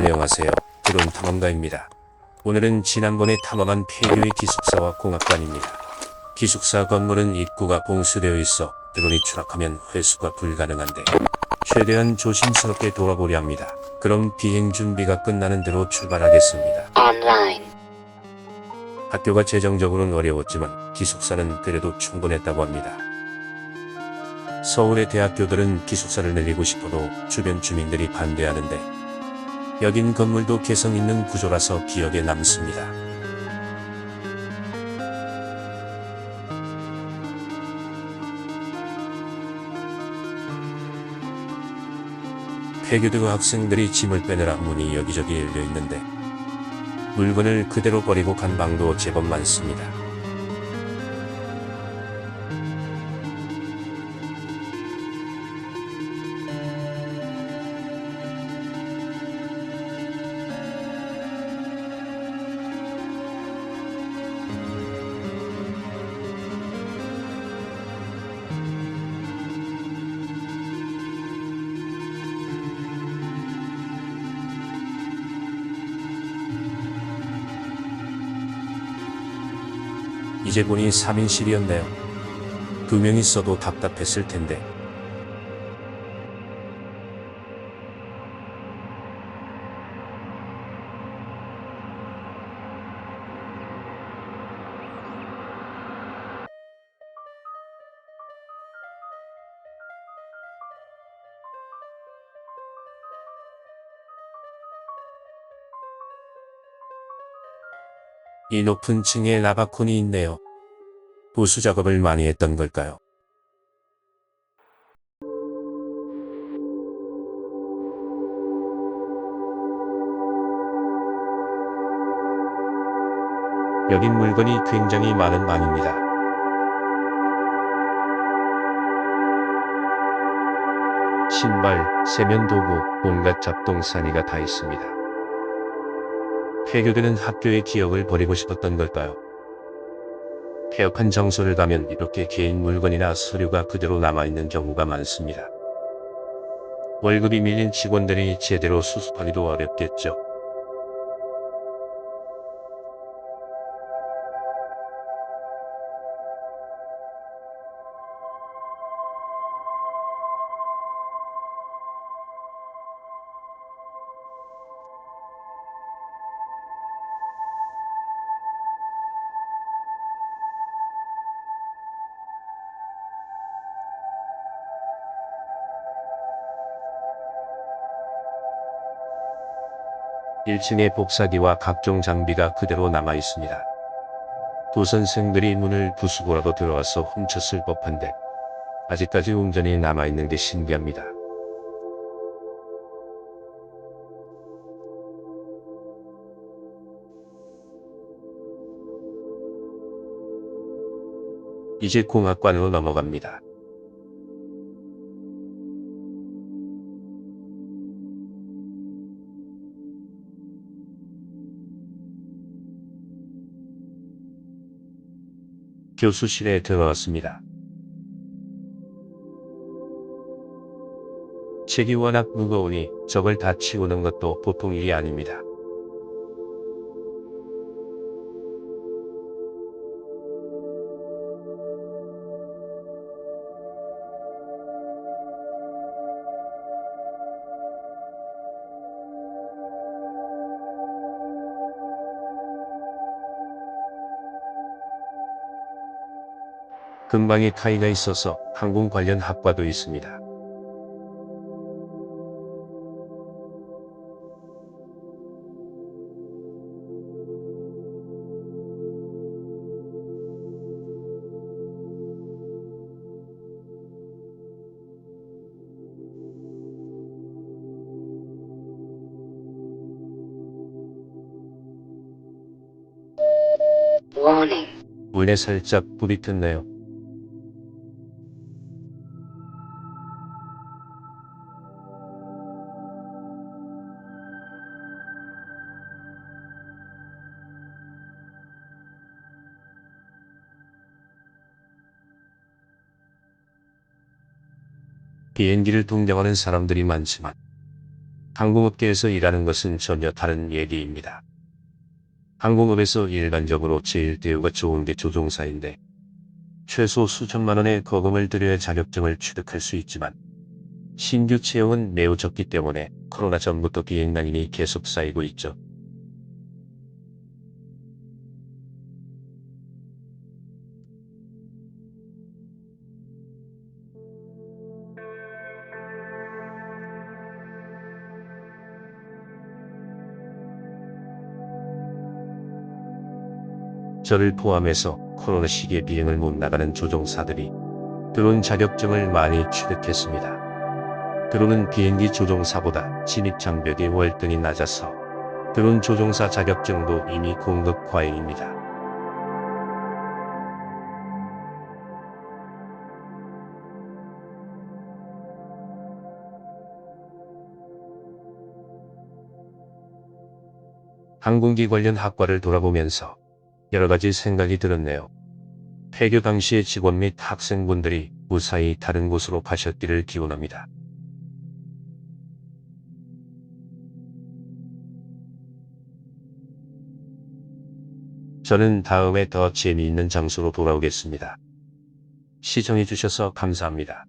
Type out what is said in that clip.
안녕하세요. 드론 탐험가입니다. 오늘은 지난번에 탐험한 폐교의 기숙사와 공학관입니다. 기숙사 건물은 입구가 봉쇄되어 있어 드론이 추락하면 회수가 불가능한데 최대한 조심스럽게 돌아보려 합니다. 그럼 비행 준비가 끝나는 대로 출발하겠습니다. 학교가 재정적으로는 어려웠지만 기숙사는 그래도 충분했다고 합니다. 서울의 대학교들은 기숙사를 늘리고 싶어도 주변 주민들이 반대하는데 여긴 건물도 개성 있는 구조라서 기억에 남습니다. 폐교대고 학생들이 짐을 빼느라 문이 여기저기 열려 있는데 물건을 그대로 버리고 간 방도 제법 많습니다. 이제 보니 3인실이었네요. 2명이 써도 답답했을 텐데. 이 높은 층에 라바콘이 있네요. 보수 작업을 많이 했던 걸까요? 여긴 물건이 굉장히 많은 방입니다. 신발, 세면도구, 온갖 잡동사니가 다 있습니다. 폐교대는 학교의 기억을 버리고 싶었던 걸까요? 폐업한 장소를 가면 이렇게 개인 물건이나 서류가 그대로 남아있는 경우가 많습니다. 월급이 밀린 직원들이 제대로 수습하기도 어렵겠죠. 일 1층에 복사기와 각종 장비가 그대로 남아 있습니다. 도선생들이 문을 부수고라도 들어와서 훔쳤을 법한데 아직까지 온전히 남아있는 게 신기합니다. 이제 공학관으로 넘어갑니다. 교수실에 들어왔습니다. 책이 워낙 무거우니 저걸 다 치우는 것도 보통 일이 아닙니다. 근방에 카이가 있어서 항공 관련 학과도 있습니다. 문에 살짝 불이 켰네요. 비행기를 동경하는 사람들이 많지만 항공업계에서 일하는 것은 전혀 다른 얘기입니다. 항공업에서 일반적으로 제일 대우가 좋은 게 조종사인데 최소 수천만 원의 거금을 들여야 자격증을 취득할 수 있지만 신규 채용은 매우 적기 때문에 코로나 전부터 비행난인이 계속 쌓이고 있죠. 저를 포함해서 코로나 시기에 비행을 못 나가는 조종사들이 드론 자격증을 많이 취득했습니다. 드론은 비행기 조종사보다 진입 장벽이 월등히 낮아서 드론 조종사 자격증도 이미 공급 과잉입니다. 항공기 관련 학과를 돌아보면서 여러 가지 생각이 들었네요. 폐교 당시의 직원 및 학생분들이 무사히 다른 곳으로 가셨기를 기원합니다. 저는 다음에 더 재미있는 장소로 돌아오겠습니다. 시청해주셔서 감사합니다.